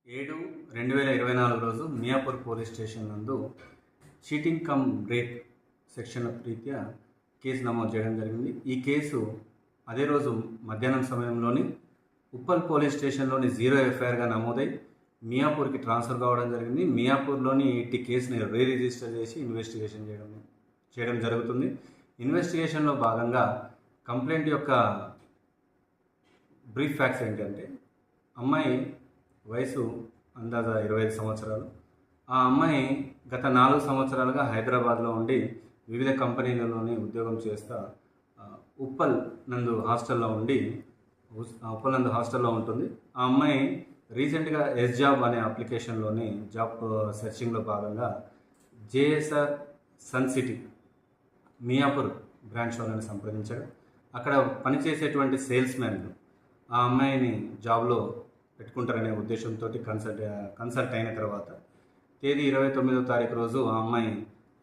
7/2024 రోజు Miyapur police station నందు cheating come rape సెక్షన్ల రీత్యా కేసు నమోదు చేయడం జరిగింది. ఈ కేసు అదే రోజు మధ్యాహ్నం సమయంలోని ఉప్పల్ పోలీస్ స్టేషన్లోని 0 ఎఫ్ఐఆర్గా నమోదై మియాపూర్కి ట్రాన్స్ఫర్ కావడం జరిగింది. మియాపూర్లోని ఈ కేసుని రిజిస్టర్ చేసి ఇన్వెస్టిగేషన్ చేయడం జరుగుతుంది. ఇన్వెస్టిగేషన్లో భాగంగా కంప్లైంట్ యొక్క బ్రీఫ్ ఫ్యాక్ట్స్ ఏంటంటే, అమ్మాయి వయసు అందాజా 25 సంవత్సరాలు. ఆ అమ్మాయి గత 4 సంవత్సరాలుగా హైదరాబాద్లో ఉండి వివిధ కంపెనీలలోని ఉద్యోగం చేస్తూ ఉప్పల్ నందు హాస్టల్లో ఉంటుంది. ఆ అమ్మాయి రీసెంట్గా జాబ్ అనే అప్లికేషన్లోని జాబ్ సెర్చింగ్లో భాగంగా JSR Sun City Miyapur branch వాళ్ళని సంప్రదించారు. అక్కడ పనిచేసేటువంటి సేల్స్ మ్యాన్లు ఆ అమ్మాయిని జాబ్లో పెట్టుకుంటారనే ఉద్దేశంతో కన్సల్ట్ అయిన తర్వాత తేదీ 29వ తారీఖు రోజు ఆ అమ్మాయి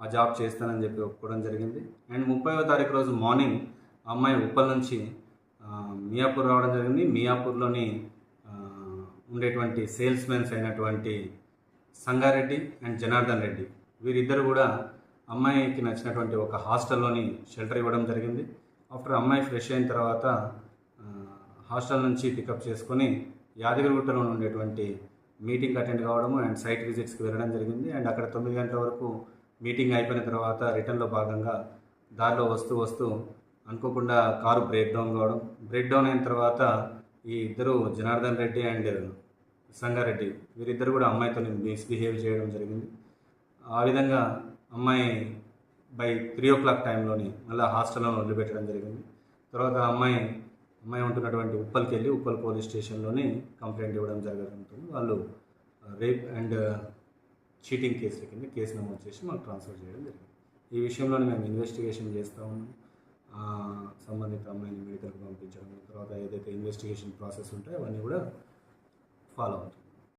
ఆ జాబ్ చేస్తానని చెప్పి ఒప్పుకోవడం జరిగింది. అండ్ 30వ తారీఖు రోజు మార్నింగ్ ఆ అమ్మాయి ఉప్పల్ నుంచి మియాపూర్ రావడం జరిగింది. మియాపూర్లోని ఉండేటువంటి సేల్స్ మెన్స్ అయినటువంటి సంగారెడ్డి అండ్ జనార్దన్ రెడ్డి వీరిద్దరు కూడా అమ్మాయికి నచ్చినటువంటి ఒక హాస్టల్లోని షెల్టర్ ఇవ్వడం జరిగింది. ఆఫ్టర్ అమ్మాయి ఫ్రెష్ అయిన తర్వాత హాస్టల్ నుంచి పికప్ చేసుకొని యాదగిరిగుట్టలో ఉండేటువంటి మీటింగ్ అటెండ్ కావడము అండ్ సైట్ విజిట్స్కి వెళ్ళడం జరిగింది. అండ్ అక్కడ 9 గంటల వరకు మీటింగ్ అయిపోయిన తర్వాత రిటర్న్లో భాగంగా దారిలో వస్తూ అనుకోకుండా కారు బ్రేక్ డౌన్ అయిన తర్వాత ఈ ఇద్దరు జనార్దన్ రెడ్డి అండ్ సంగారెడ్డి వీరిద్దరు కూడా అమ్మాయితో మిస్బిహేవ్ చేయడం జరిగింది. ఆ విధంగా అమ్మాయి బై 3 o'clock టైంలోని మళ్ళీ హాస్టల్లో వదిలిపెట్టడం జరిగింది. తర్వాత అమ్మాయి ఉంటున్నటువంటి ఉప్పల్కి వెళ్ళి ఉప్పల్ పోలీస్ స్టేషన్లోని కంప్లైంట్ ఇవ్వడం జరుగుతుంది. వాళ్ళు రేప్ అండ్ చీటింగ్ కేసుల కింద కేసు నమోదు చేసి మాకు ట్రాన్స్ఫర్ చేయడం జరిగింది. ఈ విషయంలోనే మేము ఇన్వెస్టిగేషన్ చేస్తూ ఉన్నాం. సంబంధిత అమ్మాయిని మెడికల్కి పంపించడం, తర్వాత ఏదైతే ఇన్వెస్టిగేషన్ ప్రాసెస్ ఉంటాయో అవన్నీ కూడా ఫాలో అవుతుంది.